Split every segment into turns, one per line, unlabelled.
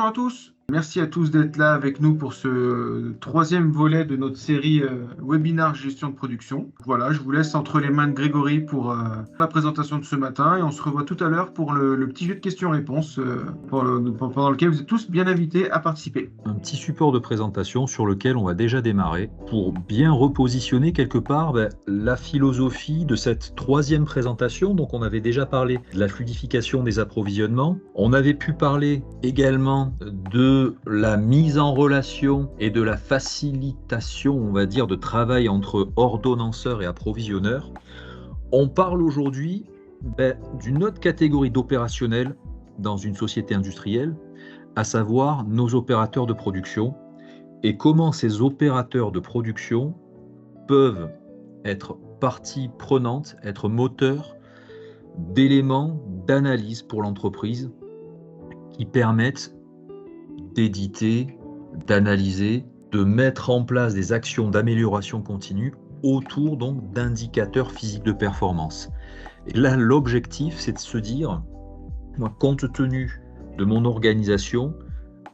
Bonjour à tous. Merci à tous d'être là avec nous pour ce troisième volet de notre série webinaire gestion de production. Voilà, je vous laisse entre les mains de Grégory pour la présentation de ce matin et on se revoit tout à l'heure pour le petit jeu de questions-réponses pendant lequel vous êtes tous bien invités à participer.
Un petit support de présentation sur lequel on va déjà démarrer pour bien repositionner quelque part la philosophie de cette troisième présentation. Donc on avait déjà parlé de la fluidification des approvisionnements. On avait pu parler également de la mise en relation et de la facilitation, on va dire, de travail entre ordonnanceurs et approvisionneurs. On parle aujourd'hui d'une autre catégorie d'opérationnels dans une société industrielle, à savoir nos opérateurs de production, et comment ces opérateurs de production peuvent être partie prenante, être moteurs d'éléments d'analyse pour l'entreprise qui permettent d'éditer, d'analyser, de mettre en place des actions d'amélioration continue autour donc d'indicateurs physiques de performance. Et là, l'objectif, c'est de se dire, moi, compte tenu de mon organisation,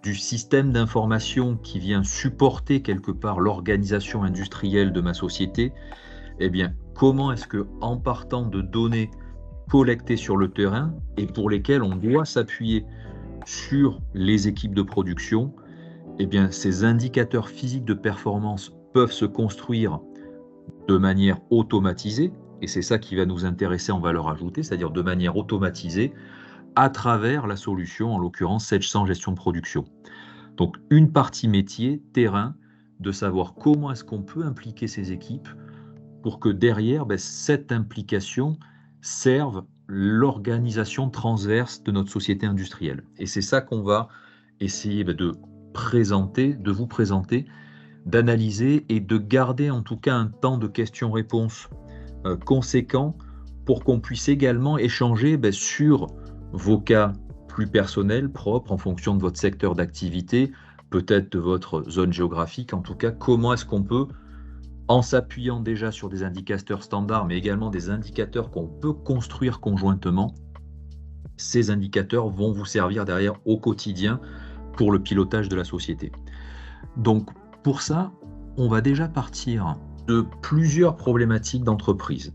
du système d'information qui vient supporter quelque part l'organisation industrielle de ma société, eh bien, comment est-ce que, en partant de données collectées sur le terrain et pour lesquelles on doit s'appuyer sur les équipes de production, eh bien, ces indicateurs physiques de performance peuvent se construire de manière automatisée, et c'est ça qui va nous intéresser en valeur ajoutée, c'est-à-dire de manière automatisée, à travers la solution, en l'occurrence Sedge100 gestion de production. Donc une partie métier, terrain, de savoir comment est-ce qu'on peut impliquer ces équipes pour que derrière, cette implication serve l'organisation transverse de notre société industrielle. Et c'est ça qu'on va essayer de présenter, de vous présenter, d'analyser et de garder en tout cas un temps de questions-réponses conséquent pour qu'on puisse également échanger sur vos cas plus personnels, propres, en fonction de votre secteur d'activité, peut-être de votre zone géographique. En tout cas, comment est-ce qu'on peut, en s'appuyant déjà sur des indicateurs standards, mais également des indicateurs qu'on peut construire conjointement, ces indicateurs vont vous servir derrière au quotidien pour le pilotage de la société. Donc, pour ça, on va déjà partir de plusieurs problématiques d'entreprise.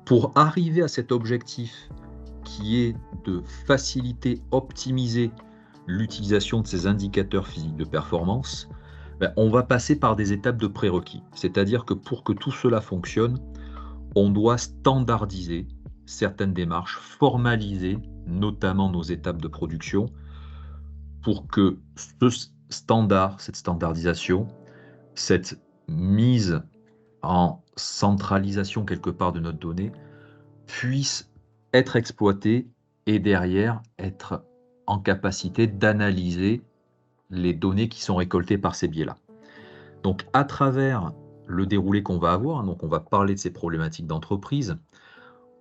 Pour arriver à cet objectif qui est de faciliter, optimiser l'utilisation de ces indicateurs physiques de performance, on va passer par des étapes de prérequis. C'est-à-dire que pour que tout cela fonctionne, on doit standardiser certaines démarches, formaliser notamment nos étapes de production pour que ce standard, cette standardisation, cette mise en centralisation quelque part de notre donnée puisse être exploité et derrière être en capacité d'analyser les données qui sont récoltées par ces biais-là. Donc à travers le déroulé qu'on va avoir, donc on va parler de ces problématiques d'entreprise,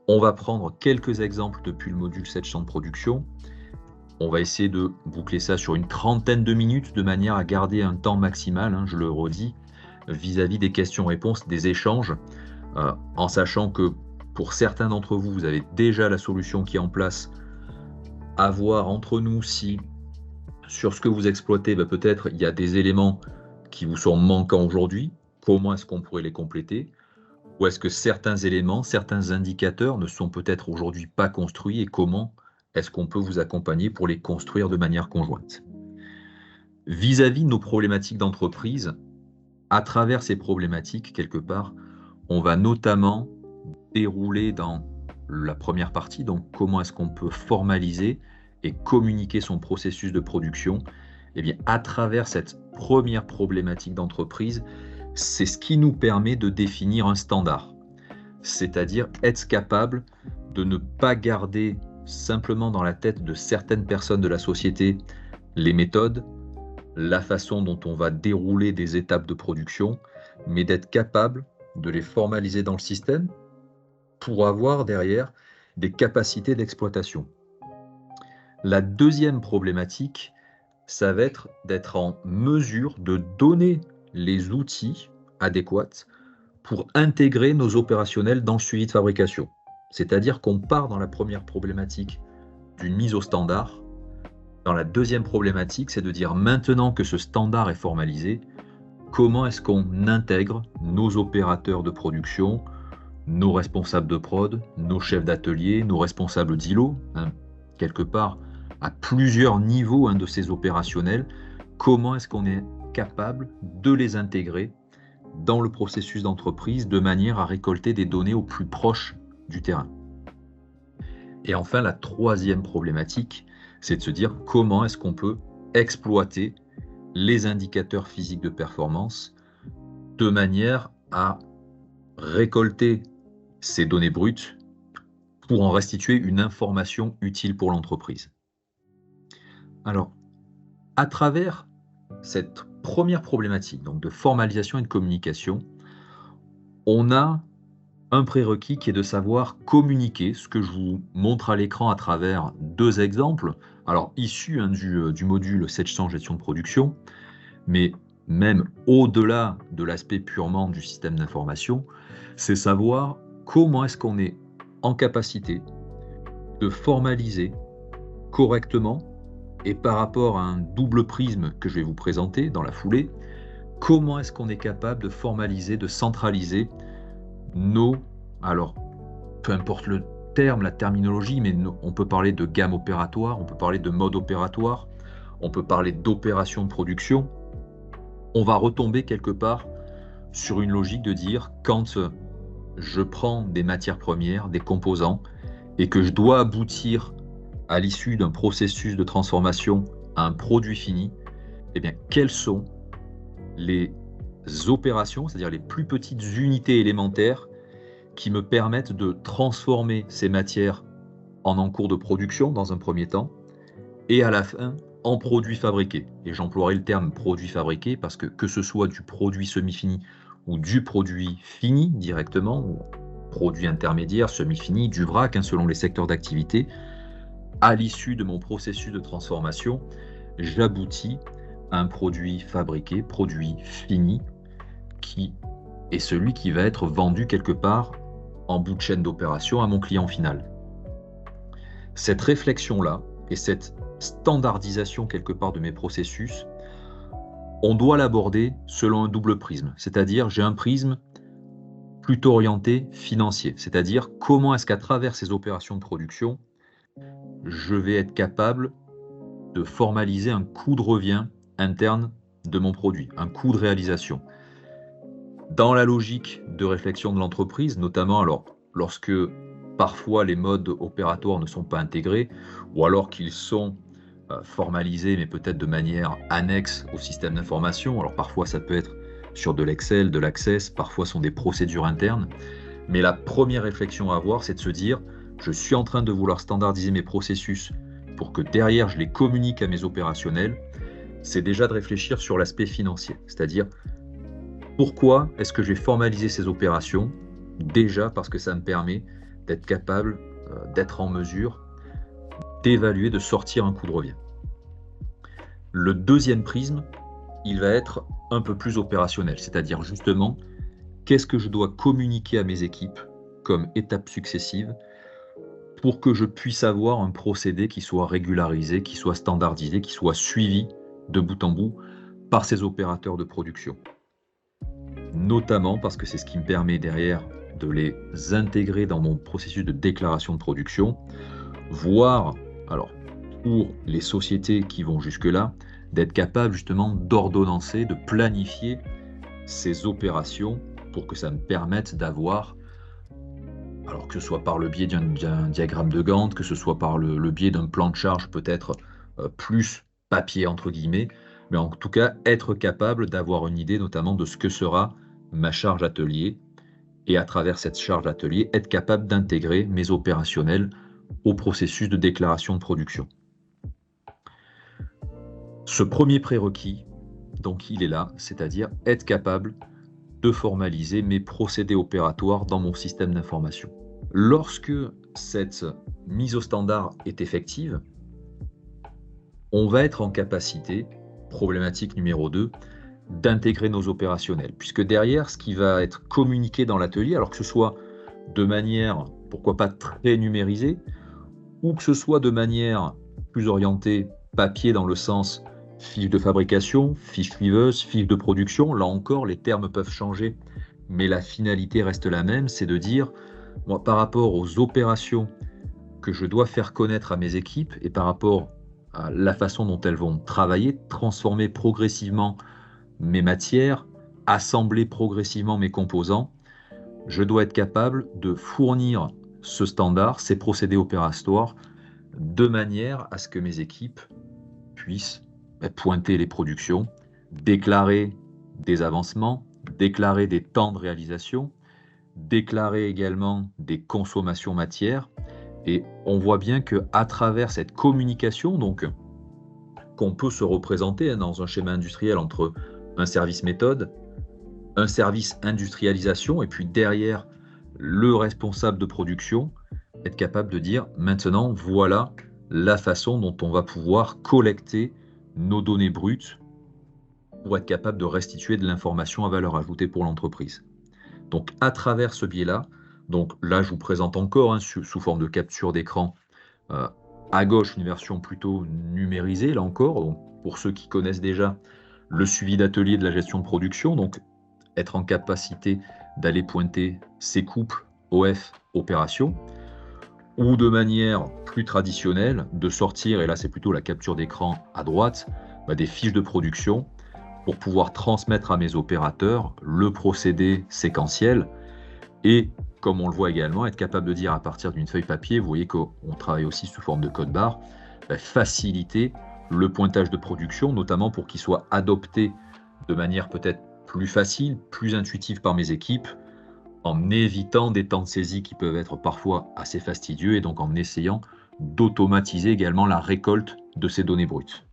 on va prendre quelques exemples depuis le module Sedge100 de production, on va essayer de boucler ça sur une trentaine de minutes de manière à garder un temps maximal, je le redis, vis-à-vis des questions-réponses, des échanges, en sachant que pour certains d'entre vous, vous avez déjà la solution qui est en place, à voir entre nous si sur ce que vous exploitez, peut-être il y a des éléments qui vous sont manquants aujourd'hui, comment est-ce qu'on pourrait les compléter, ou est-ce que certains éléments, certains indicateurs ne sont peut-être aujourd'hui pas construits et comment est-ce qu'on peut vous accompagner pour les construire de manière conjointe. Vis-à-vis de nos problématiques d'entreprise, à travers ces problématiques, quelque part, on va notamment dérouler dans la première partie, donc comment est-ce qu'on peut formaliser et communiquer son processus de production. Eh bien, à travers cette première problématique d'entreprise, c'est ce qui nous permet de définir un standard, c'est-à-dire être capable de ne pas garder simplement dans la tête de certaines personnes de la société les méthodes, la façon dont on va dérouler des étapes de production, mais d'être capable de les formaliser dans le système pour avoir derrière des capacités d'exploitation. La deuxième problématique, ça va être d'être en mesure de donner les outils adéquats pour intégrer nos opérationnels dans le suivi de fabrication. C'est-à-dire qu'on part dans la première problématique d'une mise au standard, Dans la deuxième problématique, c'est de dire maintenant que ce standard est formalisé, comment est-ce qu'on intègre nos opérateurs de production, nos responsables de prod, nos chefs d'atelier, nos responsables d'îlot, quelque part à plusieurs niveaux de ces opérationnels, comment est-ce qu'on est capable de les intégrer dans le processus d'entreprise de manière à récolter des données au plus proche du terrain. Et enfin, la troisième problématique, c'est de se dire comment est-ce qu'on peut exploiter les indicateurs physiques de performance de manière à récolter ces données brutes pour en restituer une information utile pour l'entreprise. Alors, à travers cette première problématique, donc de formalisation et de communication, on a un prérequis qui est de savoir communiquer, ce que je vous montre à l'écran à travers deux exemples, alors issus du module 700 gestion de production, mais même au-delà de l'aspect purement du système d'information, c'est savoir comment est-ce qu'on est en capacité de formaliser correctement et par rapport à un double prisme que je vais vous présenter dans la foulée, comment est-ce qu'on est capable de formaliser, de centraliser alors peu importe le terme, la terminologie, mais on peut parler de gamme opératoire, on peut parler de mode opératoire, on peut parler d'opération de production. On va retomber quelque part sur une logique de dire quand je prends des matières premières, des composants, et que je dois aboutir à l'issue d'un processus de transformation à un produit fini, eh bien, quelles sont les opérations, c'est-à-dire les plus petites unités élémentaires qui me permettent de transformer ces matières en cours de production dans un premier temps et à la fin en produits fabriqués. Et j'emploierai le terme produit fabriqué parce que ce soit du produit semi-fini ou du produit fini directement, ou produit intermédiaire, semi-fini, du vrac, selon les secteurs d'activité, à l'issue de mon processus de transformation, j'aboutis à un produit fabriqué, produit fini, qui est celui qui va être vendu quelque part en bout de chaîne d'opération à mon client final. Cette réflexion-là et cette standardisation quelque part de mes processus, on doit l'aborder selon un double prisme, c'est-à-dire j'ai un prisme plutôt orienté financier, c'est-à-dire comment est-ce qu'à travers ces opérations de production, je vais être capable de formaliser un coût de revient interne de mon produit, un coût de réalisation. Dans la logique de réflexion de l'entreprise, notamment lorsque parfois les modes opératoires ne sont pas intégrés, ou alors qu'ils sont formalisés, mais peut-être de manière annexe au système d'information. Alors parfois ça peut être sur de l'Excel, de l'Access, parfois ce sont des procédures internes. Mais la première réflexion à avoir, c'est de se dire, je suis en train de vouloir standardiser mes processus pour que derrière je les communique à mes opérationnels. C'est déjà de réfléchir sur l'aspect financier, c'est-à-dire pourquoi est-ce que je vais formaliser ces opérations? Déjà parce que ça me permet d'être capable, d'être en mesure d'évaluer, de sortir un coût de revient. Le deuxième prisme, il va être un peu plus opérationnel, c'est-à-dire justement, qu'est-ce que je dois communiquer à mes équipes comme étapes successives pour que je puisse avoir un procédé qui soit régularisé, qui soit standardisé, qui soit suivi de bout en bout par ces opérateurs de production. Notamment parce que c'est ce qui me permet derrière de les intégrer dans mon processus de déclaration de production, voire, alors pour les sociétés qui vont jusque-là, d'être capable justement d'ordonnancer, de planifier ces opérations pour que ça me permette d'avoir, alors que ce soit par le biais d'un diagramme de Gantt, que ce soit par le biais d'un plan de charge peut-être plus papier entre guillemets, mais en tout cas être capable d'avoir une idée notamment de ce que sera ma charge atelier, et à travers cette charge atelier, être capable d'intégrer mes opérationnels au processus de déclaration de production. Ce premier prérequis, donc il est là, c'est-à-dire être capable de formaliser mes procédés opératoires dans mon système d'information. Lorsque cette mise au standard est effective, on va être en capacité, problématique numéro 2, d'intégrer nos opérationnels. Puisque derrière, ce qui va être communiqué dans l'atelier, alors que ce soit de manière, pourquoi pas très numérisée, ou que ce soit de manière plus orientée papier dans le sens fiche de fabrication, fiche suiveuse, fiche de production. Là encore, les termes peuvent changer, mais la finalité reste la même, c'est de dire, moi, par rapport aux opérations que je dois faire connaître à mes équipes et par rapport à la façon dont elles vont travailler, transformer progressivement mes matières, assembler progressivement mes composants, je dois être capable de fournir ce standard, ces procédés opératoires, de manière à ce que mes équipes puissent pointer les productions, déclarer des avancements, déclarer des temps de réalisation, déclarer également des consommations matières. Et on voit bien qu'à travers cette communication, donc, qu'on peut se représenter dans un schéma industriel entre un service méthode, un service industrialisation, et puis derrière le responsable de production, être capable de dire maintenant, voilà la façon dont on va pouvoir collecter nos données brutes pour être capable de restituer de l'information à valeur ajoutée pour l'entreprise. Donc à travers ce biais-là, donc là je vous présente encore sous forme de capture d'écran, à gauche une version plutôt numérisée, là encore, donc, pour ceux qui connaissent déjà le suivi d'atelier de la gestion de production, donc être en capacité d'aller pointer ces couples OF opération, ou de manière plus traditionnelle, de sortir, et là c'est plutôt la capture d'écran à droite, des fiches de production pour pouvoir transmettre à mes opérateurs le procédé séquentiel et, comme on le voit également, être capable de dire à partir d'une feuille papier, vous voyez qu'on travaille aussi sous forme de code barre, faciliter le pointage de production, notamment pour qu'il soit adopté de manière peut-être plus facile, plus intuitive par mes équipes, en évitant des temps de saisie qui peuvent être parfois assez fastidieux et donc en essayant d'automatiser également la récolte de ces données brutes.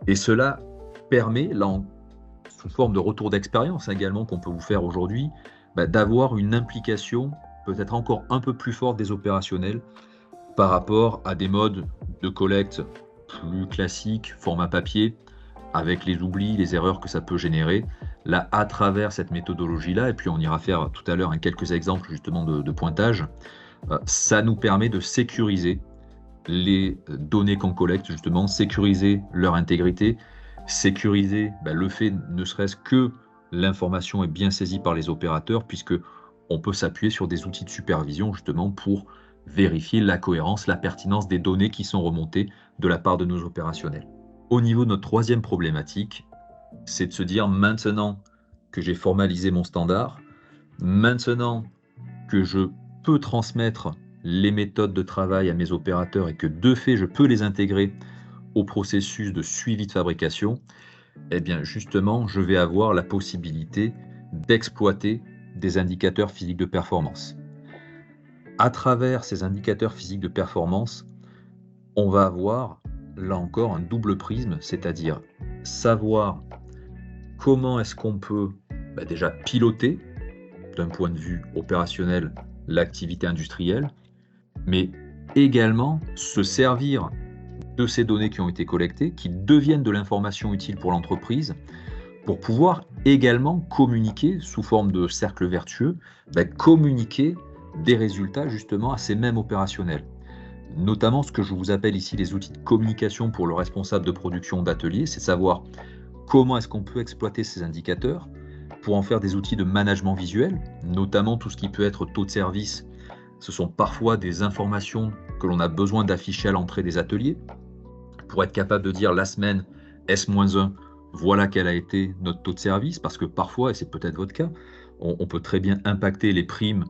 Et cela permet, là, sous forme de retour d'expérience également qu'on peut vous faire aujourd'hui, d'avoir une implication peut-être encore un peu plus forte des opérationnels par rapport à des modes de collecte plus classiques, format papier, avec les oublis, les erreurs que ça peut générer. Là, à travers cette méthodologie-là, et puis on ira faire tout à l'heure quelques exemples justement de pointage, ça nous permet de sécuriser les données qu'on collecte, justement, sécuriser leur intégrité, sécuriser le fait ne serait-ce que l'information est bien saisie par les opérateurs, puisque on peut s'appuyer sur des outils de supervision justement pour vérifier la cohérence, la pertinence des données qui sont remontées de la part de nos opérationnels. Au niveau de notre troisième problématique, c'est de se dire maintenant que j'ai formalisé mon standard, maintenant que je peux transmettre les méthodes de travail à mes opérateurs et que de fait je peux les intégrer au processus de suivi de fabrication, eh bien justement je vais avoir la possibilité d'exploiter des indicateurs physiques de performance. À travers ces indicateurs physiques de performance, on va avoir là encore un double prisme, c'est-à-dire savoir comment est-ce qu'on peut déjà piloter d'un point de vue opérationnel l'activité industrielle, mais également se servir de ces données qui ont été collectées, qui deviennent de l'information utile pour l'entreprise, pour pouvoir également communiquer sous forme de cercle vertueux, communiquer des résultats justement à ces mêmes opérationnels. Notamment ce que je vous appelle ici les outils de communication pour le responsable de production d'atelier, c'est de savoir comment est-ce qu'on peut exploiter ces indicateurs pour en faire des outils de management visuel, notamment tout ce qui peut être taux de service. Ce sont parfois des informations que l'on a besoin d'afficher à l'entrée des ateliers pour être capable de dire la semaine S-1, voilà quel a été notre taux de service, parce que parfois, et c'est peut-être votre cas, on peut très bien impacter les primes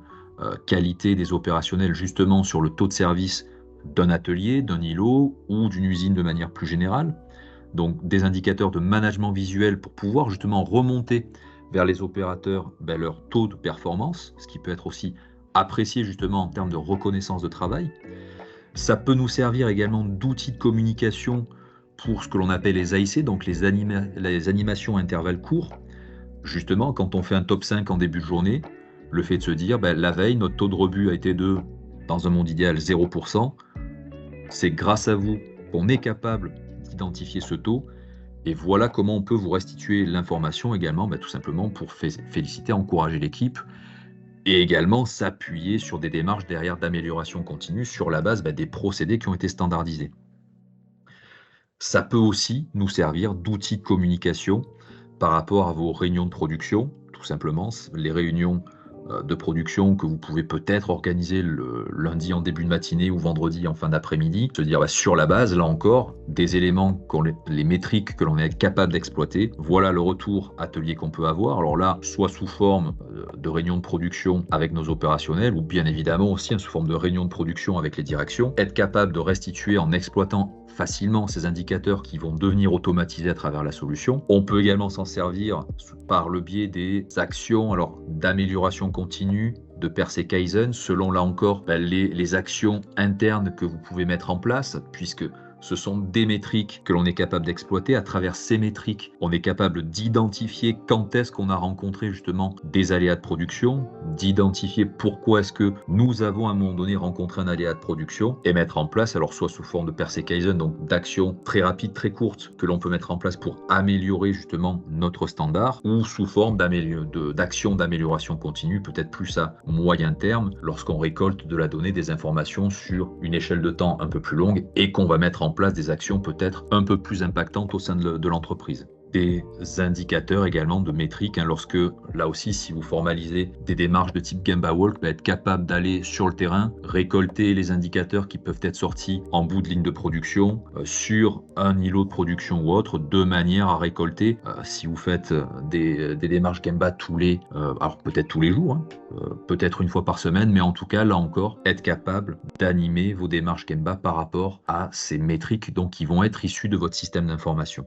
qualité des opérationnels justement sur le taux de service d'un atelier, d'un îlot ou d'une usine de manière plus générale. Donc des indicateurs de management visuel pour pouvoir justement remonter vers les opérateurs leur taux de performance, ce qui peut être aussi apprécié justement en termes de reconnaissance de travail. Ça peut nous servir également d'outils de communication pour ce que l'on appelle les AIC, donc les animations à intervalles courts. Justement, quand on fait un top 5 en début de journée, le fait de se dire, la veille, notre taux de rebut a été de, dans un monde idéal, 0%. C'est grâce à vous qu'on est capable d'identifier ce taux. Et voilà comment on peut vous restituer l'information également, tout simplement pour féliciter, encourager l'équipe et également s'appuyer sur des démarches derrière d'amélioration continue sur la base des procédés qui ont été standardisés. Ça peut aussi nous servir d'outil de communication par rapport à vos réunions de production, tout simplement. Les réunions de production que vous pouvez peut-être organiser le lundi en début de matinée ou vendredi en fin d'après-midi, se dire sur la base, là encore, des éléments, les métriques que l'on est capable d'exploiter, voilà le retour atelier qu'on peut avoir. Alors là, soit sous forme de réunion de production avec nos opérationnels, ou bien évidemment aussi sous forme de réunion de production avec les directions, être capable de restituer en exploitant facilement ces indicateurs qui vont devenir automatisés à travers la solution. On peut également s'en servir par le biais des actions d'amélioration continue, de percée Kaizen, selon là encore les actions internes que vous pouvez mettre en place, puisque ce sont des métriques que l'on est capable d'exploiter. À travers ces métriques, on est capable d'identifier quand est-ce qu'on a rencontré justement des aléas de production, d'identifier pourquoi est-ce que nous avons à un moment donné rencontré un aléa de production et mettre en place, alors soit sous forme de percée Kaizen, donc d'actions très rapides, très courtes que l'on peut mettre en place pour améliorer justement notre standard, ou sous forme d'actions d'amélioration continue, peut-être plus à moyen terme, lorsqu'on récolte de la donnée, des informations sur une échelle de temps un peu plus longue et qu'on va mettre en place des actions peut-être un peu plus impactantes au sein de l'entreprise. Des indicateurs également de métriques, lorsque, là aussi, si vous formalisez des démarches de type Gemba Walk, être capable d'aller sur le terrain, récolter les indicateurs qui peuvent être sortis en bout de ligne de production, sur un îlot de production ou autre, de manière à récolter, si vous faites des démarches Gemba alors peut-être tous les jours, peut-être une fois par semaine, mais en tout cas, là encore, être capable d'animer vos démarches Gemba par rapport à ces métriques donc, qui vont être issues de votre système d'information.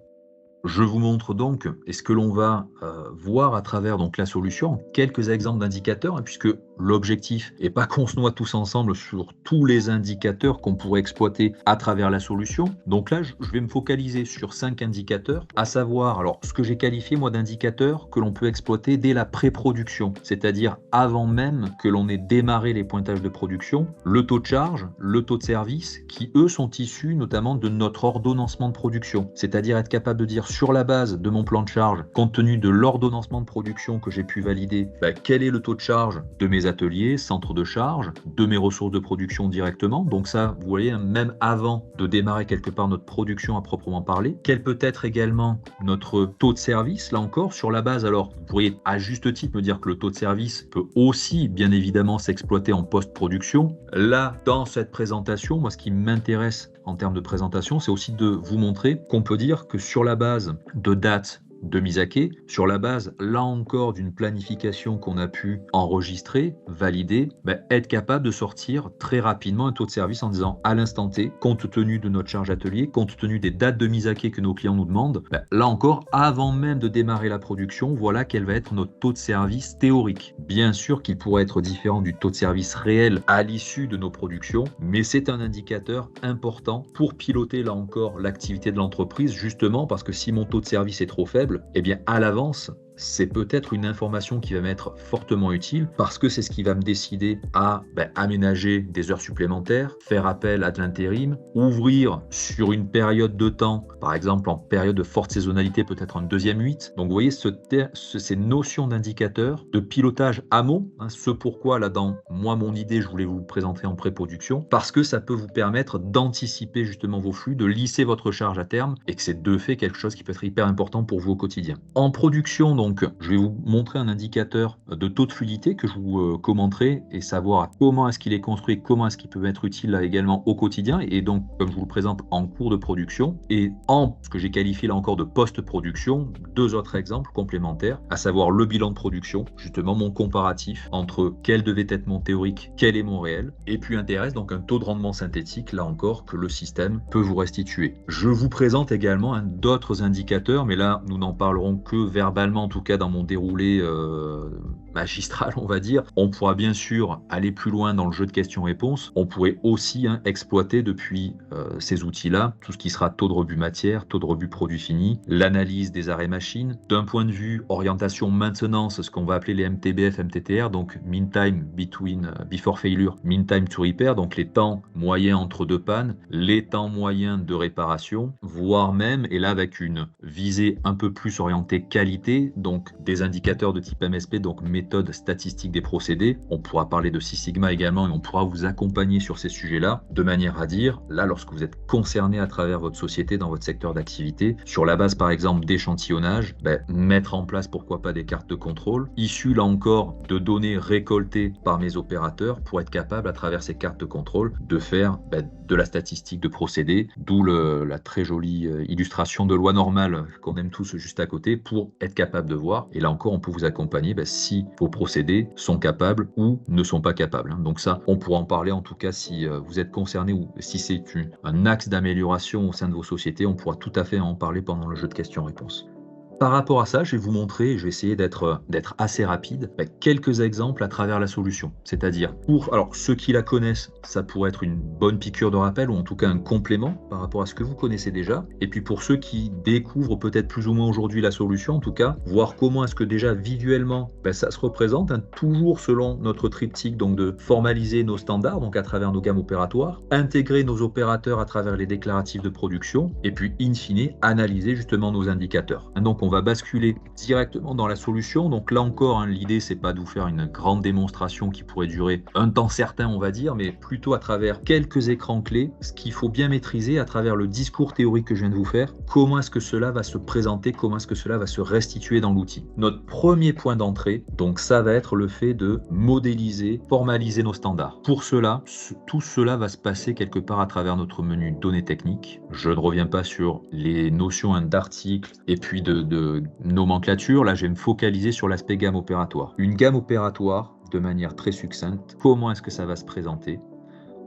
Je vous montre donc, et ce que l'on va voir à travers donc, la solution, quelques exemples d'indicateurs, puisque l'objectif n'est pas qu'on se noie tous ensemble sur tous les indicateurs qu'on pourrait exploiter à travers la solution. Donc là, je vais me focaliser sur 5 indicateurs, à savoir alors ce que j'ai qualifié moi d'indicateurs que l'on peut exploiter dès la pré-production, c'est-à-dire avant même que l'on ait démarré les pointages de production, le taux de charge, le taux de service, qui eux sont issus notamment de notre ordonnancement de production, c'est-à-dire être capable de dire sur la base de mon plan de charge, compte tenu de l'ordonnancement de production que j'ai pu valider, quel est le taux de charge de mes ateliers, centres de charge, de mes ressources de production directement. Donc ça, vous voyez, même avant de démarrer quelque part notre production à proprement parler. Quel peut être également notre taux de service, là encore, sur la base. Alors, vous pourriez à juste titre me dire que le taux de service peut aussi, bien évidemment, s'exploiter en post-production. Là, dans cette présentation, moi, ce qui m'intéresse en termes de présentation, c'est aussi de vous montrer qu'on peut dire que sur la base de dates de mise à quai, sur la base, là encore, d'une planification qu'on a pu enregistrer, valider, être capable de sortir très rapidement un taux de service en disant à l'instant T, compte tenu de notre charge atelier, compte tenu des dates de mise à quai que nos clients nous demandent, là encore, avant même de démarrer la production, voilà quel va être notre taux de service théorique. Bien sûr qu'il pourrait être différent du taux de service réel à l'issue de nos productions, mais c'est un indicateur important pour piloter, là encore, l'activité de l'entreprise, justement parce que si mon taux de service est trop faible, eh bien à l'avance, c'est peut-être une information qui va m'être fortement utile parce que c'est ce qui va me décider à aménager des heures supplémentaires, faire appel à de l'intérim, ouvrir sur une période de temps, par exemple en période de forte saisonnalité, peut-être un deuxième 8. Donc vous voyez ces notions d'indicateurs, de pilotage amont, ce pourquoi là dans mon idée, je voulais vous présenter en pré-production, parce que ça peut vous permettre d'anticiper justement vos flux, de lisser votre charge à terme et que c'est de fait quelque chose qui peut être hyper important pour vous au quotidien. En production, donc, je vais vous montrer un indicateur de taux de fluidité que je vous commenterai et savoir comment est-ce qu'il est construit, comment est-ce qu'il peut être utile là également au quotidien et donc, comme je vous le présente en cours de production et en ce que j'ai qualifié là encore de post-production, 2 autres exemples complémentaires, à savoir le bilan de production, justement mon comparatif entre quel devait être mon théorique, quel est mon réel, et puis intéresse donc un taux de rendement synthétique, là encore, que le système peut vous restituer. Je vous présente également d'autres indicateurs, mais là, nous n'en parlerons que verbalement, en tout cas dans mon déroulé magistral, on va dire. On pourra bien sûr aller plus loin dans le jeu de questions-réponses. On pourrait aussi exploiter depuis ces outils-là tout ce qui sera taux de rebut matière, taux de rebut produit fini, l'analyse des arrêts machines. D'un point de vue orientation maintenance, ce qu'on va appeler les MTBF, MTTR, donc mean time before failure, mean time to repair, donc les temps moyens entre 2 pannes, les temps moyens de réparation, voire même, et là avec une visée un peu plus orientée qualité, donc des indicateurs de type MSP, donc méthode méthode statistique des procédés. On pourra parler de Six Sigma également et on pourra vous accompagner sur ces sujets-là, de manière à dire, là, lorsque vous êtes concerné à travers votre société, dans votre secteur d'activité, sur la base par exemple d'échantillonnage, mettre en place pourquoi pas des cartes de contrôle, issues là encore de données récoltées par mes opérateurs pour être capable à travers ces cartes de contrôle de faire de la statistique de procédés, d'où la très jolie illustration de loi normale qu'on aime tous juste à côté pour être capable de voir. Et là encore, on peut vous accompagner si vos procédés sont capables ou ne sont pas capables. Donc ça, on pourra en parler en tout cas si vous êtes concerné ou si c'est un axe d'amélioration au sein de vos sociétés, on pourra tout à fait en parler pendant le jeu de questions-réponses. Par rapport à ça, je vais vous montrer, et je vais essayer d'être assez rapide, quelques exemples à travers la solution. C'est-à-dire, alors ceux qui la connaissent, ça pourrait être une bonne piqûre de rappel, ou en tout cas un complément par rapport à ce que vous connaissez déjà. Et puis pour ceux qui découvrent peut-être plus ou moins aujourd'hui la solution, en tout cas, voir comment est-ce que déjà visuellement, ça se représente, toujours selon notre triptyque, donc de formaliser nos standards, donc à travers nos gammes opératoires, intégrer nos opérateurs à travers les déclaratifs de production, et puis in fine, analyser justement nos indicateurs. Donc on va basculer directement dans la solution. Donc là encore, l'idée, c'est pas de vous faire une grande démonstration qui pourrait durer un temps certain, on va dire, mais plutôt à travers quelques écrans clés, ce qu'il faut bien maîtriser à travers le discours théorique que je viens de vous faire, comment est-ce que cela va se présenter, comment est-ce que cela va se restituer dans l'outil. Notre premier point d'entrée, donc ça va être le fait de modéliser, formaliser nos standards. Pour cela, tout cela va se passer quelque part à travers notre menu données techniques. Je ne reviens pas sur les notions d'articles et puis de nomenclature. Là, je vais me focaliser sur l'aspect gamme opératoire. Une gamme opératoire, de manière très succincte, comment est-ce que ça va se présenter?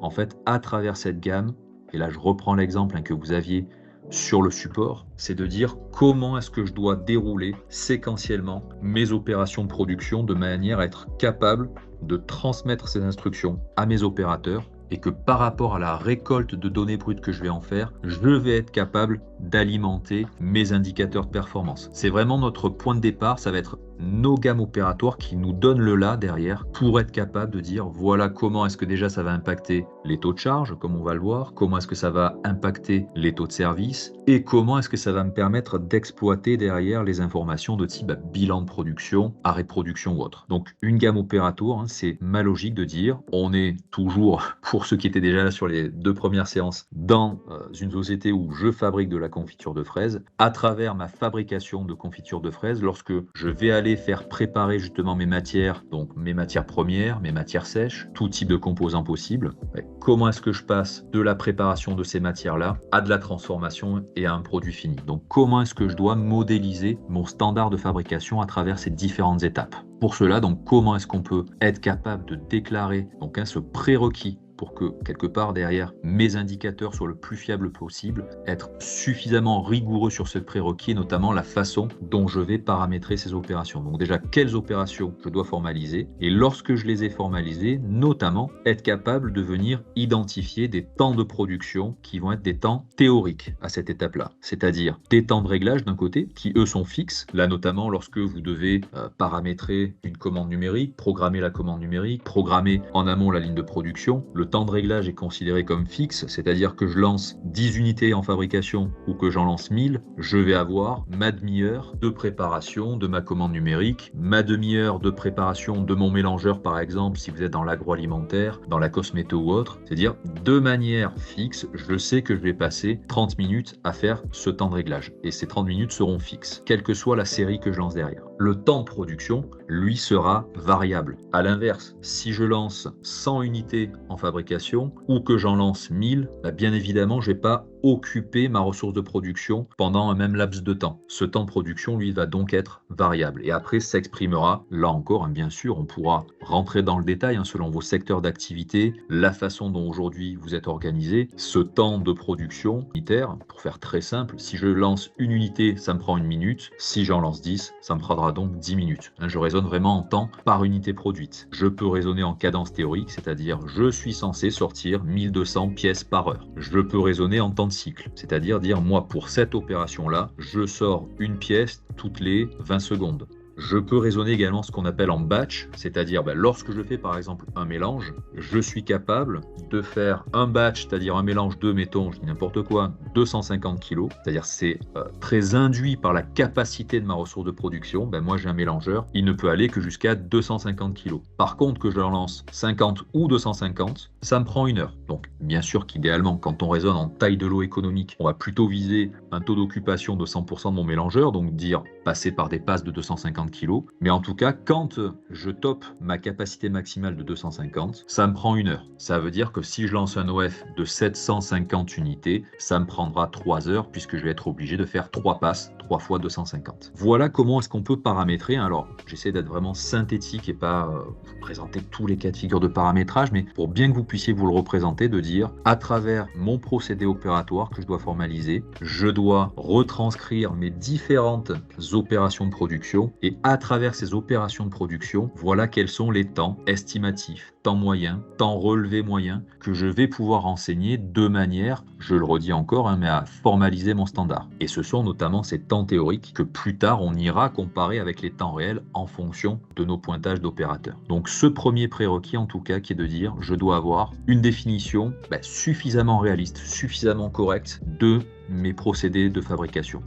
En fait, à travers cette gamme, et là je reprends l'exemple que vous aviez sur le support, c'est de dire comment est-ce que je dois dérouler séquentiellement mes opérations de production de manière à être capable de transmettre ces instructions à mes opérateurs et que par rapport à la récolte de données brutes que je vais en faire, je vais être capable d'alimenter mes indicateurs de performance. C'est vraiment notre point de départ, ça va être nos gammes opératoires qui nous donnent le là derrière pour être capable de dire voilà comment est-ce que déjà ça va impacter les taux de charge, comme on va le voir, comment est-ce que ça va impacter les taux de service et comment est-ce que ça va me permettre d'exploiter derrière les informations de type bilan de production, arrêt de production ou autre. Donc une gamme opératoire, c'est ma logique de dire on est toujours, pour ceux qui étaient déjà là sur les 2 premières séances, dans une société où je fabrique de la confiture de fraises, à travers ma fabrication de confiture de fraises, lorsque je vais aller faire préparer justement mes matières, donc mes matières premières, mes matières sèches, tout type de composants possibles. Comment est-ce que je passe de la préparation de ces matières-là à de la transformation et à un produit fini? Donc comment est-ce que je dois modéliser mon standard de fabrication à travers ces différentes étapes? Pour cela, donc comment est-ce qu'on peut être capable de déclarer donc ce prérequis pour que, quelque part, derrière, mes indicateurs soient le plus fiables possible, être suffisamment rigoureux sur ce prérequis, notamment la façon dont je vais paramétrer ces opérations. Donc déjà, quelles opérations je dois formaliser, et lorsque je les ai formalisées, notamment, être capable de venir identifier des temps de production qui vont être des temps théoriques à cette étape-là, c'est-à-dire des temps de réglage d'un côté, qui eux sont fixes, là notamment lorsque vous devez paramétrer une commande numérique, programmer la commande numérique, programmer en amont la ligne de production. Le temps de réglage est considéré comme fixe, c'est-à-dire que je lance 10 unités en fabrication ou que j'en lance 1000, je vais avoir ma demi-heure de préparation de ma commande numérique, ma demi-heure de préparation de mon mélangeur par exemple, si vous êtes dans l'agroalimentaire, dans la cosméto ou autre, c'est-à-dire de manière fixe, je sais que je vais passer 30 minutes à faire ce temps de réglage et ces 30 minutes seront fixes, quelle que soit la série que je lance derrière. Le temps de production, lui, sera variable. À l'inverse, si je lance 100 unités en fabrication ou que j'en lance 1000, bien évidemment, je ne vais pas occuper ma ressource de production pendant un même laps de temps. Ce temps de production, lui, va donc être variable. Et après, s'exprimera, là encore, bien sûr, on pourra rentrer dans le détail selon vos secteurs d'activité, la façon dont aujourd'hui vous êtes organisé. Ce temps de production unitaire, pour faire très simple, si je lance une unité, ça me prend 1 minute. Si j'en lance 10, ça me prendra donc 10 minutes. Je raisonne vraiment en temps par unité produite. Je peux raisonner en cadence théorique, c'est-à-dire je suis censé sortir 1200 pièces par heure. Je peux raisonner en temps de cycle, c'est-à-dire dire moi pour cette opération-là, je sors une pièce toutes les 20 secondes. Je peux raisonner également ce qu'on appelle en batch, c'est-à-dire lorsque je fais par exemple un mélange, je suis capable de faire un batch, c'est-à-dire un mélange de, mettons, je dis n'importe quoi, 250 kg, c'est-à-dire c'est très induit par la capacité de ma ressource de production. Moi j'ai un mélangeur, il ne peut aller que jusqu'à 250 kg. Par contre que je lance 50 ou 250, ça me prend 1 heure. Donc bien sûr qu'idéalement, quand on raisonne en taille de lot économique, on va plutôt viser un taux d'occupation de 100% de mon mélangeur, donc dire passer par des passes de 250 kg. Mais en tout cas, quand je top ma capacité maximale de 250, ça me prend 1 heure. Ça veut dire que si je lance un OF de 750 unités, ça me prendra 3 heures puisque je vais être obligé de faire 3 passes, 3 fois 250. Voilà comment est-ce qu'on peut paramétrer. Alors, j'essaie d'être vraiment synthétique et pas vous présenter tous les cas de figure de paramétrage, mais pour bien que vous puissiez vous le représenter, de dire à travers mon procédé opératoire que je dois formaliser, je dois retranscrire mes différentes opérations de production et à travers ces opérations de production, voilà quels sont les temps estimatifs, temps moyen, temps relevé moyen que je vais pouvoir enseigner de manière, je le redis encore, mais à formaliser mon standard. Et ce sont notamment ces temps théoriques que plus tard on ira comparer avec les temps réels en fonction de nos pointages d'opérateurs. Donc ce premier prérequis en tout cas qui est de dire je dois avoir une définition suffisamment réaliste, suffisamment correcte de mes procédés de fabrication.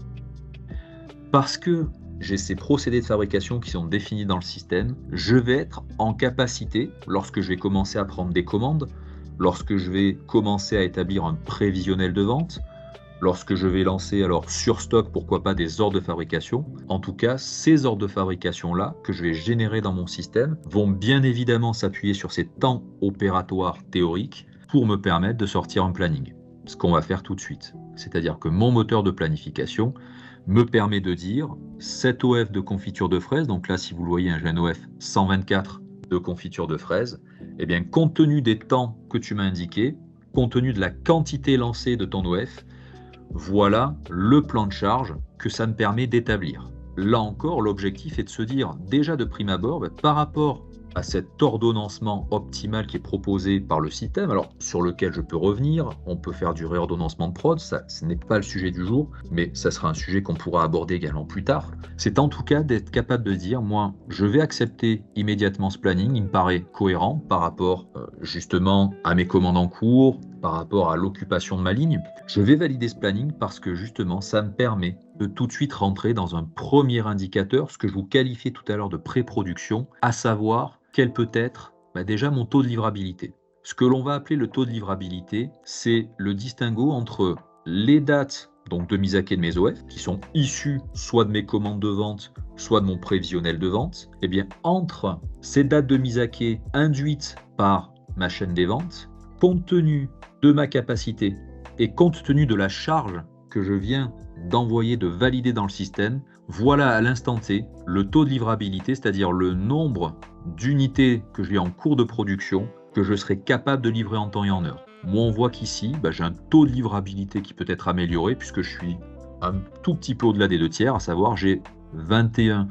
Parce que j'ai ces procédés de fabrication qui sont définis dans le système, je vais être en capacité, lorsque je vais commencer à prendre des commandes, lorsque je vais commencer à établir un prévisionnel de vente, lorsque je vais lancer alors sur stock, pourquoi pas des ordres de fabrication. En tout cas, ces ordres de fabrication-là que je vais générer dans mon système vont bien évidemment s'appuyer sur ces temps opératoires théoriques pour me permettre de sortir un planning. Ce qu'on va faire tout de suite. C'est-à-dire que mon moteur de planification me permet de dire 7 OF de confiture de fraises, donc là si vous le voyez, j'ai un OF 124 de confiture de fraises, et bien compte tenu des temps que tu m'as indiqués, compte tenu de la quantité lancée de ton OF, voilà le plan de charge que ça me permet d'établir. Là encore, l'objectif est de se dire, déjà de prime abord, par rapport à cet ordonnancement optimal qui est proposé par le système, alors sur lequel je peux revenir, on peut faire du réordonnancement de prod, ça ce n'est pas le sujet du jour, mais ça sera un sujet qu'on pourra aborder également plus tard. C'est en tout cas d'être capable de dire, moi, je vais accepter immédiatement ce planning, il me paraît cohérent par rapport justement à mes commandes en cours, par rapport à l'occupation de ma ligne. Je vais valider ce planning parce que justement, ça me permet de tout de suite rentrer dans un premier indicateur, ce que je vous qualifiais tout à l'heure de pré-production, à savoir quel peut être déjà mon taux de livrabilité. Ce que l'on va appeler le taux de livrabilité, c'est le distinguo entre les dates donc de mise à quai de mes OF, qui sont issues soit de mes commandes de vente, soit de mon prévisionnel de vente. Et bien entre ces dates de mise à quai induites par ma chaîne des ventes, compte tenu de ma capacité et compte tenu de la charge que je viens d'envoyer, de valider dans le système, voilà à l'instant T le taux de livrabilité, c'est-à-dire le nombre d'unités que j'ai en cours de production que je serai capable de livrer en temps et en heure. Moi, on voit qu'ici, j'ai un taux de livrabilité qui peut être amélioré puisque je suis un tout petit peu au-delà des 2 tiers, à savoir j'ai 21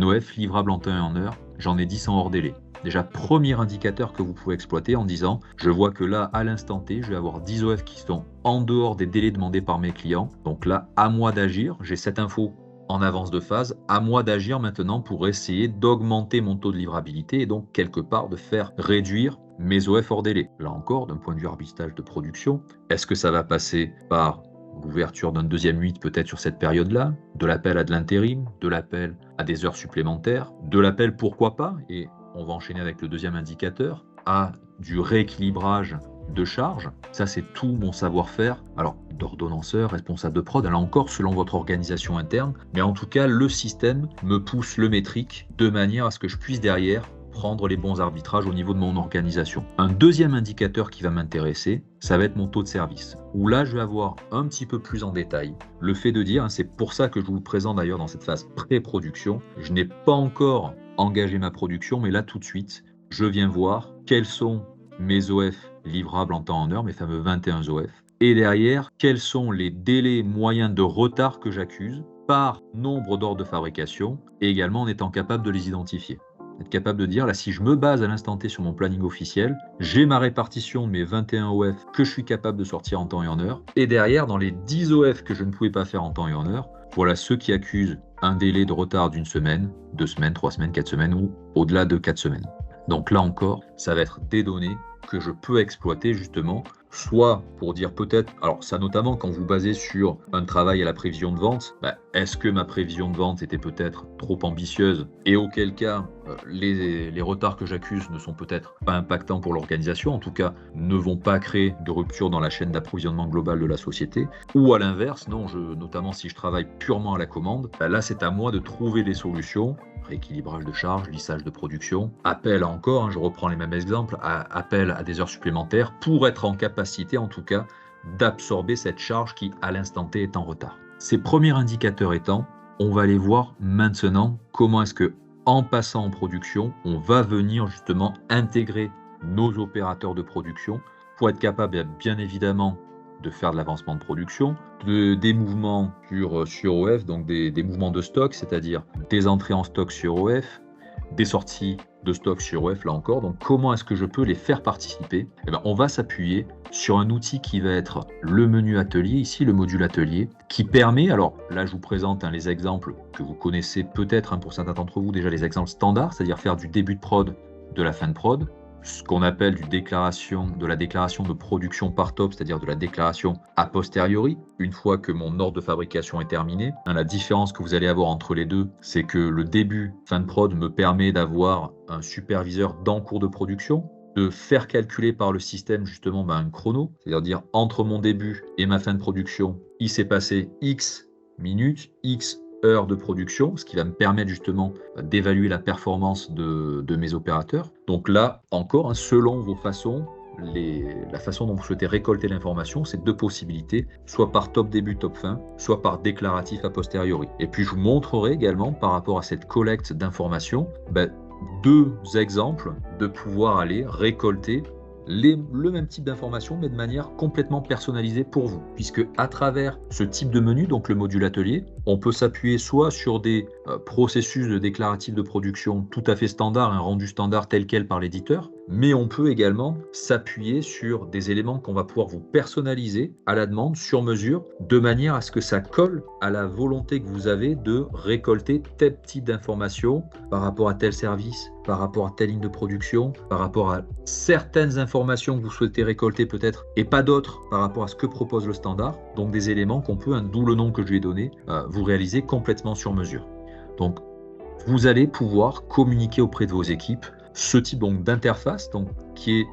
OF livrables en temps et en heure, j'en ai 10 en hors délai. Déjà, premier indicateur que vous pouvez exploiter en disant, je vois que là, à l'instant T, je vais avoir 10 OF qui sont en dehors des délais demandés par mes clients. Donc là, à moi d'agir, j'ai cette info en avance de phase, à moi d'agir maintenant pour essayer d'augmenter mon taux de livrabilité et donc quelque part de faire réduire mes OF hors délai. Là encore, d'un point de vue arbitrage de production, est-ce que ça va passer par l'ouverture d'un deuxième 8 peut-être sur cette période-là, de l'appel à de l'intérim, de l'appel à des heures supplémentaires, de l'appel pourquoi pas, et on va enchaîner avec le deuxième indicateur, à du rééquilibrage de charge. Ça, c'est tout mon savoir-faire. Alors, d'ordonnanceur, responsable de prod, là encore, selon votre organisation interne. Mais en tout cas, le système me pousse le métrique de manière à ce que je puisse derrière prendre les bons arbitrages au niveau de mon organisation. Un deuxième indicateur qui va m'intéresser, ça va être mon taux de service. Où là, je vais avoir un petit peu plus en détail le fait de dire, c'est pour ça que je vous le présente d'ailleurs dans cette phase pré-production, je n'ai pas encore engagé ma production, mais là tout de suite, je viens voir quels sont mes OF livrables en temps en heure, mes fameux 21 OF, et derrière, quels sont les délais moyens de retard que j'accuse par nombre d'ordres de fabrication, et également en étant capable de les identifier. Être capable de dire, là, si je me base à l'instant T sur mon planning officiel, j'ai ma répartition de mes 21 OF que je suis capable de sortir en temps et en heure, et derrière, dans les 10 OF que je ne pouvais pas faire en temps et en heure, voilà ceux qui accusent un délai de retard d'une semaine, 2 semaines, 3 semaines, 4 semaines ou au-delà de 4 semaines. Donc là encore, ça va être des données que je peux exploiter justement, soit pour dire peut-être, alors ça notamment quand vous basez sur un travail à la prévision de vente, est-ce que ma prévision de vente était peut-être trop ambitieuse et auquel cas les retards que j'accuse ne sont peut-être pas impactants pour l'organisation, en tout cas ne vont pas créer de rupture dans la chaîne d'approvisionnement globale de la société, ou à l'inverse, non, notamment si je travaille purement à la commande, là c'est à moi de trouver des solutions, rééquilibrage de charges, lissage de production, appel encore, je reprends les mêmes exemples, appel à des heures supplémentaires pour être en capacité en tout cas d'absorber cette charge qui à l'instant T est en retard. Ces premiers indicateurs étant, on va aller voir maintenant comment est-ce que en passant en production, on va venir justement intégrer nos opérateurs de production pour être capable bien évidemment de faire de l'avancement de production, des mouvements sur OF, donc des mouvements de stock, c'est-à-dire des entrées en stock sur OF, des sorties de stock sur OF, là encore. Donc comment est-ce que je peux les faire participer? On va s'appuyer sur un outil qui va être le menu atelier, ici le module atelier, qui permet, alors là je vous présente les exemples que vous connaissez peut-être pour certains d'entre vous déjà, les exemples standards, c'est-à-dire faire du début de prod, de la fin de prod, ce qu'on appelle de la déclaration de production par top, c'est-à-dire de la déclaration a posteriori, une fois que mon ordre de fabrication est terminé. La différence que vous allez avoir entre les deux, c'est que le début, fin de prod me permet d'avoir un superviseur d'en-cours de production, de faire calculer par le système justement un chrono, c'est-à-dire entre mon début et ma fin de production, il s'est passé X minutes, X heures de production, ce qui va me permettre justement d'évaluer la performance de mes opérateurs. Donc là, encore, selon vos façons, la façon dont vous souhaitez récolter l'information, c'est deux possibilités, soit par top début, top fin, soit par déclaratif a posteriori. Et puis je vous montrerai également, par rapport à cette collecte d'informations, deux exemples de pouvoir aller récolter le même type d'information, mais de manière complètement personnalisée pour vous, puisque à travers ce type de menu, donc le module atelier, on peut s'appuyer soit sur des processus de déclaratifs de production tout à fait standard, un rendu standard tel quel par l'éditeur, mais on peut également s'appuyer sur des éléments qu'on va pouvoir vous personnaliser à la demande, sur mesure, de manière à ce que ça colle à la volonté que vous avez de récolter tel type d'information par rapport à tel service, par rapport à telle ligne de production, par rapport à certaines informations que vous souhaitez récolter peut-être, et pas d'autres par rapport à ce que propose le standard. Donc des éléments qu'on peut, d'où le nom que je lui ai donné, vous réaliser complètement sur mesure. Donc vous allez pouvoir communiquer auprès de vos équipes ce type donc d'interface qui est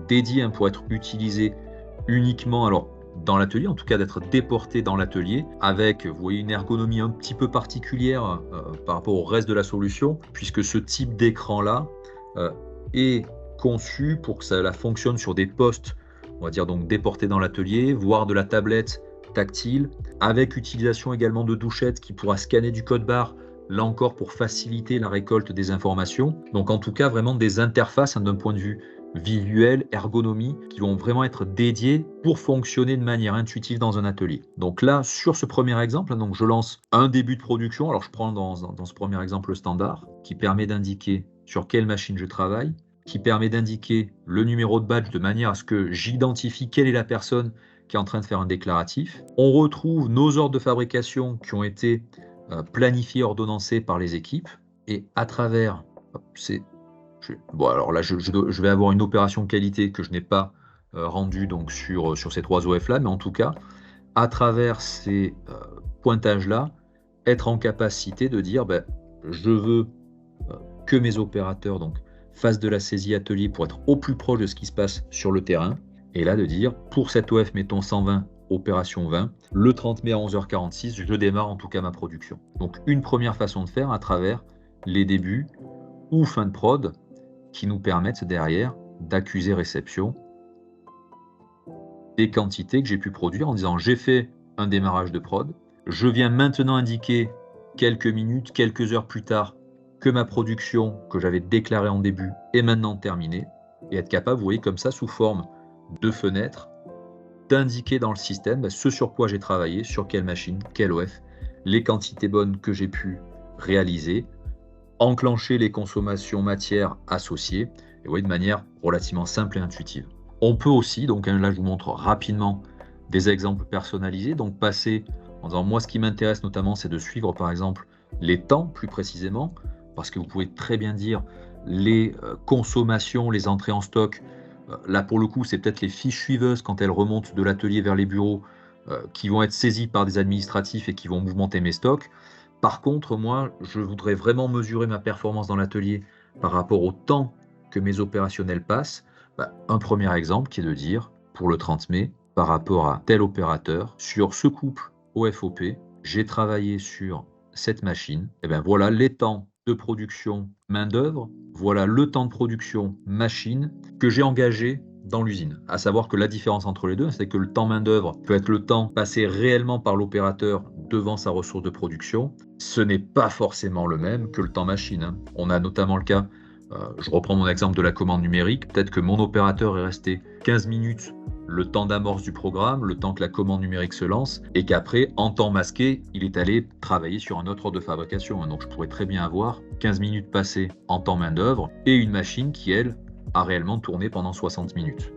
dédié pour être utilisé uniquement dans l'atelier, en tout cas d'être déporté dans l'atelier, avec vous voyez une ergonomie un petit peu particulière par rapport au reste de la solution, puisque ce type d'écran là est conçu pour que ça fonctionne sur des postes, on va dire donc déportés dans l'atelier, voire de la tablette tactile, avec utilisation également de douchettes qui pourra scanner du code barre, là encore pour faciliter la récolte des informations. Donc en tout cas vraiment des interfaces d'un point de vue visuel, ergonomie, qui vont vraiment être dédiées pour fonctionner de manière intuitive dans un atelier. Donc là, sur ce premier exemple, donc je lance un début de production. Alors je prends dans ce premier exemple le standard, qui permet d'indiquer sur quelle machine je travaille, qui permet d'indiquer le numéro de badge de manière à ce que j'identifie quelle est la personne qui est en train de faire un déclaratif. On retrouve nos ordres de fabrication qui ont été planifiés, ordonnancés par les équipes, et à travers alors là, je vais avoir une opération qualité que je n'ai pas rendue donc sur ces 3 OF là, mais en tout cas, à travers ces pointages là, être en capacité de dire je veux que mes opérateurs fassent de la saisie atelier pour être au plus proche de ce qui se passe sur le terrain, et là de dire pour cette OF, mettons 120, opération 20, le 30 mai à 11h46, je démarre en tout cas ma production. Donc une première façon de faire à travers les débuts ou fin de prod qui nous permettent derrière d'accuser réception des quantités que j'ai pu produire en disant j'ai fait un démarrage de prod, je viens maintenant indiquer quelques minutes, quelques heures plus tard que ma production que j'avais déclarée en début est maintenant terminée, et être capable, vous voyez comme ça, sous forme de fenêtre, d'indiquer dans le système ce sur quoi j'ai travaillé, sur quelle machine, quel OF, les quantités bonnes que j'ai pu réaliser, enclencher les consommations matières associées, et oui, de manière relativement simple et intuitive. On peut aussi, donc là je vous montre rapidement des exemples personnalisés, donc passer en disant moi ce qui m'intéresse notamment c'est de suivre par exemple les temps plus précisément, parce que vous pouvez très bien dire les consommations, les entrées en stock. Là, pour le coup, c'est peut-être les fiches suiveuses quand elles remontent de l'atelier vers les bureaux qui vont être saisies par des administratifs et qui vont mouvementer mes stocks. Par contre, moi, je voudrais vraiment mesurer ma performance dans l'atelier par rapport au temps que mes opérationnels passent. Un premier exemple qui est de dire, pour le 30 mai, par rapport à tel opérateur, sur ce couple OFOP, j'ai travaillé sur cette machine. Et bien voilà les temps de production main-d'œuvre, voilà le temps de production machine que j'ai engagé dans l'usine. À savoir que la différence entre les deux, c'est que le temps main-d'œuvre peut être le temps passé réellement par l'opérateur devant sa ressource de production. Ce n'est pas forcément le même que le temps machine. On a notamment le cas, je reprends mon exemple de la commande numérique, peut-être que mon opérateur est resté 15 minutes le temps d'amorce du programme, le temps que la commande numérique se lance, et qu'après, en temps masqué, il est allé travailler sur un autre ordre de fabrication. Donc je pourrais très bien avoir 15 minutes passées en temps main-d'œuvre et une machine qui, elle, a réellement tourné pendant 60 minutes.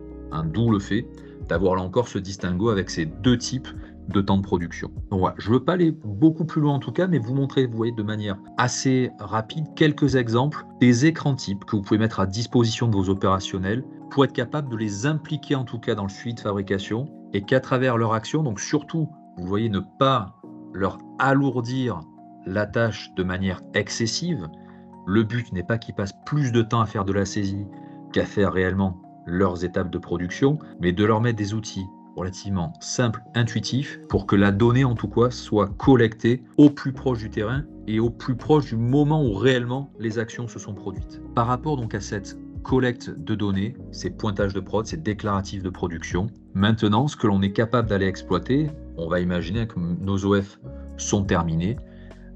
D'où le fait d'avoir là encore ce distinguo avec ces deux types de temps de production. Donc voilà, je ne veux pas aller beaucoup plus loin en tout cas, mais vous montrer, vous voyez, de manière assez rapide, quelques exemples des écrans types que vous pouvez mettre à disposition de vos opérationnels pour être capable de les impliquer en tout cas dans le suivi de fabrication et qu'à travers leur action, donc surtout, vous voyez, ne pas leur alourdir la tâche de manière excessive. Le but n'est pas qu'ils passent plus de temps à faire de la saisie qu'à faire réellement leurs étapes de production, mais de leur mettre des outils relativement simples, intuitifs, pour que la donnée en tout cas soit collectée au plus proche du terrain et au plus proche du moment où réellement les actions se sont produites. Par rapport donc à cette collecte de données, ces pointages de prod, ces déclaratifs de production, maintenant ce que l'on est capable d'aller exploiter, on va imaginer que nos OF sont terminés,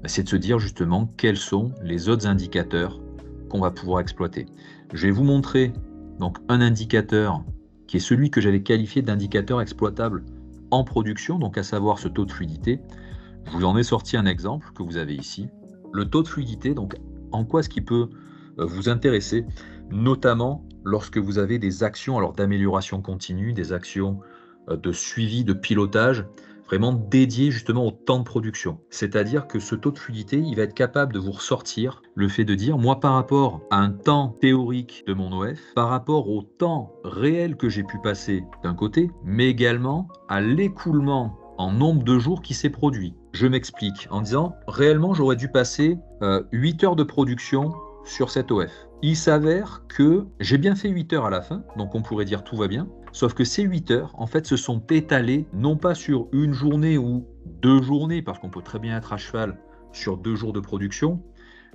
c'est de se dire justement quels sont les autres indicateurs qu'on va pouvoir exploiter. Je vais vous montrer donc un indicateur qui est celui que j'avais qualifié d'indicateur exploitable en production, donc à savoir ce taux de fluidité. Je vous en ai sorti un exemple que vous avez ici. Le taux de fluidité, donc en quoi est-ce qu'il peut vous intéresser, notamment lorsque vous avez des actions alors d'amélioration continue, des actions de suivi, de pilotage, vraiment dédiées justement au temps de production. C'est-à-dire que ce taux de fluidité, il va être capable de vous ressortir le fait de dire, moi par rapport à un temps théorique de mon OF, par rapport au temps réel que j'ai pu passer d'un côté, mais également à l'écoulement en nombre de jours qui s'est produit. Je m'explique en disant, réellement j'aurais dû passer 8 heures de production sur cet OF. Il s'avère que j'ai bien fait 8 heures à la fin, donc on pourrait dire tout va bien, sauf que ces 8 heures, en fait, se sont étalées, non pas sur une journée ou 2 journées, parce qu'on peut très bien être à cheval sur 2 jours de production,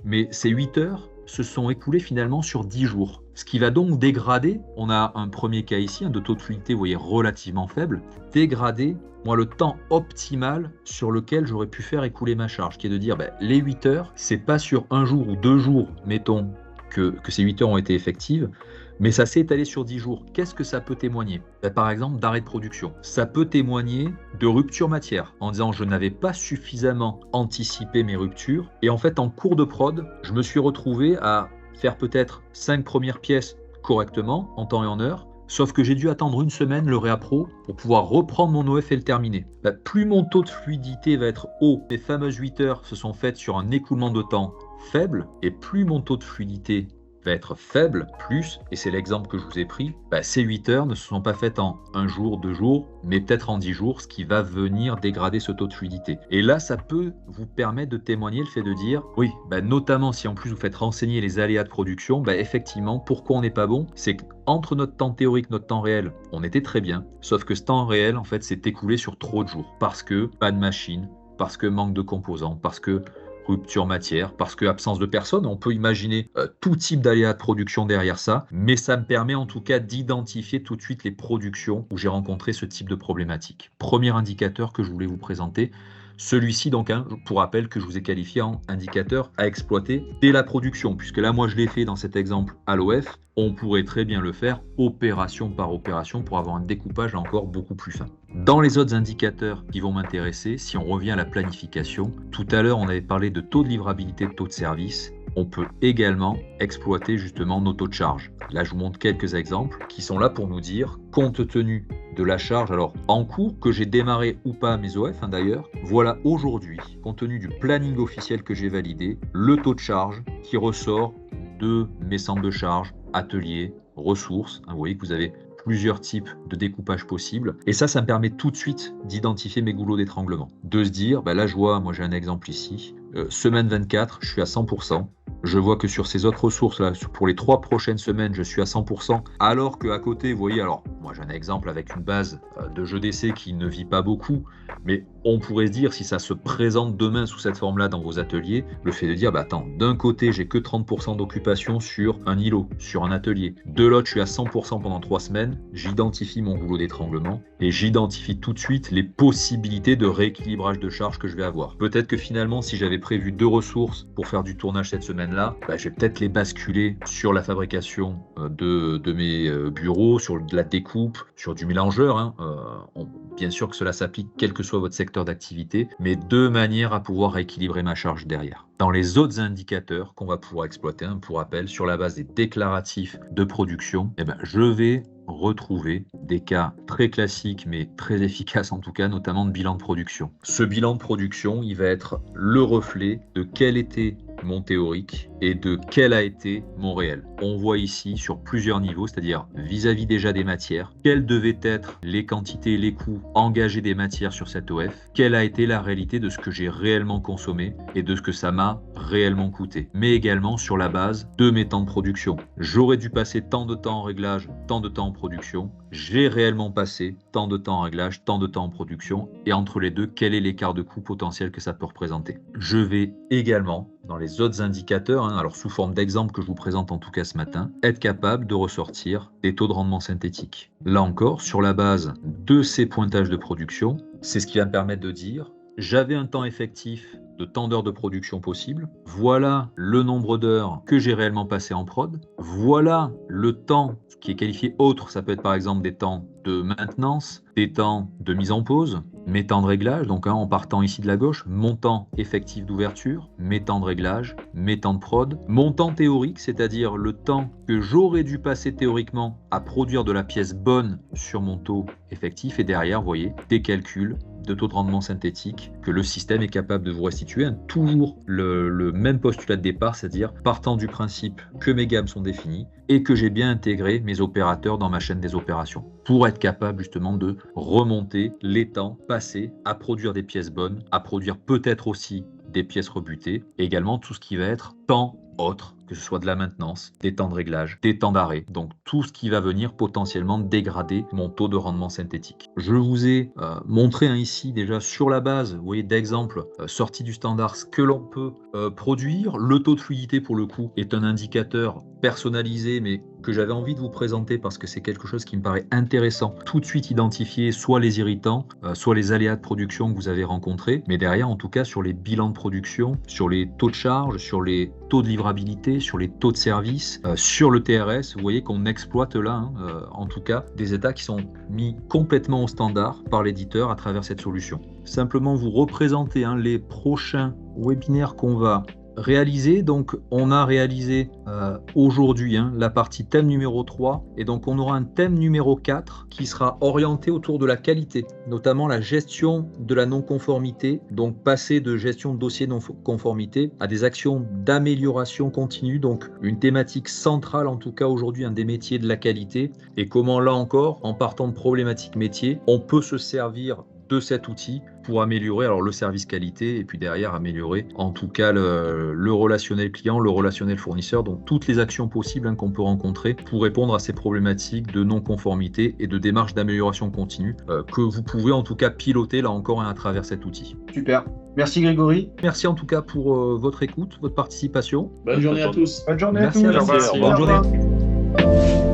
mais ces 8 heures se sont écoulées finalement sur 10 jours. Ce qui va donc dégrader, on a un premier cas ici, un de taux de fluidité, vous voyez, relativement faible, dégrader, moi, le temps optimal sur lequel j'aurais pu faire écouler ma charge, qui est de dire, les 8 heures, c'est pas sur un jour ou 2 jours, mettons, que ces 8 heures ont été effectives, mais ça s'est étalé sur 10 jours. Qu'est-ce que ça peut témoigner? Par exemple, d'arrêt de production. Ça peut témoigner de rupture matière, en disant je n'avais pas suffisamment anticipé mes ruptures, et en fait, en cours de prod, je me suis retrouvé à faire peut-être 5 premières pièces correctement, en temps et en heure, sauf que j'ai dû attendre une semaine le réappro pour pouvoir reprendre mon OF et le terminer. Plus mon taux de fluidité va être haut, les fameuses 8 heures se sont faites sur un écoulement de temps faible, et plus mon taux de fluidité va être faible, plus, et c'est l'exemple que je vous ai pris, ces 8 heures ne se sont pas faites en 1 jour, 2 jours, mais peut-être en 10 jours, ce qui va venir dégrader ce taux de fluidité. Et là, ça peut vous permettre de témoigner le fait de dire, oui, notamment si en plus vous faites renseigner les aléas de production, effectivement, pourquoi on n'est pas bon, c'est qu'entre notre temps théorique, notre temps réel, on était très bien, sauf que ce temps réel, en fait, s'est écoulé sur trop de jours, parce que pas de machine, parce que manque de composants, parce que rupture matière, parce que absence de personnes, on peut imaginer tout type d'aléas de production derrière ça, mais ça me permet en tout cas d'identifier tout de suite les productions où j'ai rencontré ce type de problématique. Premier indicateur que je voulais vous présenter, celui-ci donc, pour rappel, que je vous ai qualifié en indicateur à exploiter dès la production, puisque là moi je l'ai fait dans cet exemple à l'OF, on pourrait très bien le faire opération par opération pour avoir un découpage encore beaucoup plus fin. Dans les autres indicateurs qui vont m'intéresser, si on revient à la planification, tout à l'heure on avait parlé de taux de livrabilité, de taux de service. on peut également exploiter justement nos taux de charge. Là, je vous montre quelques exemples qui sont là pour nous dire, compte tenu de la charge, alors en cours, que j'ai démarré ou pas mes OF d'ailleurs, voilà aujourd'hui, compte tenu du planning officiel que j'ai validé, le taux de charge qui ressort de mes centres de charge, ateliers, ressources. Vous voyez que vous avez plusieurs types de découpage possibles. Et ça me permet tout de suite d'identifier mes goulots d'étranglement. De se dire, là je vois, moi j'ai un exemple ici, semaine 24, je suis à 100%. Je vois que sur ces autres ressources, là, pour les 3 prochaines semaines, je suis à 100%, alors qu'à côté, vous voyez, alors moi j'ai un exemple avec une base de jeu d'essai qui ne vit pas beaucoup, mais on pourrait se dire, si ça se présente demain sous cette forme-là dans vos ateliers, le fait de dire, attends, d'un côté, j'ai que 30% d'occupation sur un îlot, sur un atelier. De l'autre, je suis à 100% pendant 3 semaines, j'identifie mon goulot d'étranglement et j'identifie tout de suite les possibilités de rééquilibrage de charge que je vais avoir. Peut-être que finalement, si j'avais prévu 2 ressources pour faire du tournage cette semaine-là, je vais peut-être les basculer sur la fabrication de mes bureaux, sur de la découpe, sur du mélangeur. Bien sûr que cela s'applique quel que soit votre secteur d'activité, mais de manière à pouvoir rééquilibrer ma charge derrière. Dans les autres indicateurs qu'on va pouvoir exploiter, pour rappel, sur la base des déclaratifs de production, je vais retrouver des cas très classiques mais très efficaces en tout cas, notamment de bilan de production. Ce bilan de production, il va être le reflet de quel était mon théorique et de quel a été mon réel. On voit ici sur plusieurs niveaux, c'est-à-dire vis-à-vis déjà des matières, quelles devaient être les quantités et les coûts engagés des matières sur cette OF, quelle a été la réalité de ce que j'ai réellement consommé et de ce que ça m'a réellement coûté, mais également sur la base de mes temps de production. J'aurais dû passer tant de temps en réglage, tant de temps en production. J'ai réellement passé tant de temps en réglage, tant de temps en production, et entre les deux, quel est l'écart de coût potentiel que ça peut représenter. Je vais également, dans les autres indicateurs, alors sous forme d'exemple que je vous présente en tout cas ce matin, être capable de ressortir des taux de rendement synthétiques. Là encore, sur la base de ces pointages de production, c'est ce qui va me permettre de dire, j'avais un temps effectif de tant d'heures de production possible, voilà le nombre d'heures que j'ai réellement passé en prod, voilà le temps qui est qualifié autre, ça peut être par exemple des temps de maintenance, des temps de mise en pause, mes temps de réglage, donc en partant ici de la gauche, mon temps effectif d'ouverture, mes temps de réglage, mes temps de prod, mon temps théorique, c'est-à-dire le temps que j'aurais dû passer théoriquement à produire de la pièce bonne sur mon taux effectif, et derrière, vous voyez, des calculs de taux de rendement synthétique que le système est capable de vous restituer. Toujours le même postulat de départ, c'est-à-dire partant du principe que mes gammes sont définies et que j'ai bien intégré mes opérateurs dans ma chaîne des opérations pour être capable justement de remonter les temps passés à produire des pièces bonnes, à produire peut-être aussi des pièces rebutées, et également tout ce qui va être temps autre, que ce soit de la maintenance, des temps de réglage, des temps d'arrêt, donc tout ce qui va venir potentiellement dégrader mon taux de rendement synthétique. Je vous ai montré ici déjà sur la base, vous voyez, d'exemples sortis du standard ce que l'on peut produire. Le taux de fluidité pour le coup est un indicateur personnalisé mais que j'avais envie de vous présenter parce que c'est quelque chose qui me paraît intéressant. Tout de suite identifier soit les irritants, soit les aléas de production que vous avez rencontrés, mais derrière en tout cas sur les bilans de production, sur les taux de charge, sur les taux de livrabilité, sur les taux de service, sur le TRS, vous voyez qu'on exploite là, en tout cas, des états qui sont mis complètement au standard par l'éditeur à travers cette solution. Simplement vous représenter les prochains webinaires qu'on va réaliser. Donc on a réalisé aujourd'hui la partie thème numéro 3 et donc on aura un thème numéro 4 qui sera orienté autour de la qualité, notamment la gestion de la non-conformité, donc passer de gestion de dossier non-conformité à des actions d'amélioration continue, donc une thématique centrale en tout cas aujourd'hui, un des métiers de la qualité, et comment là encore, en partant de problématiques métiers, on peut se servir de cet outil pour améliorer le service qualité et puis derrière améliorer en tout cas le relationnel client, le relationnel fournisseur, donc toutes les actions possibles qu'on peut rencontrer pour répondre à ces problématiques de non-conformité et de démarche d'amélioration continue que vous pouvez en tout cas piloter là encore à travers cet outil.
Super. Merci Grégory.
Merci en tout cas pour votre écoute, votre participation.
Bonne journée à tous.
Bonne journée
Merci
à tous.
Bonne journée.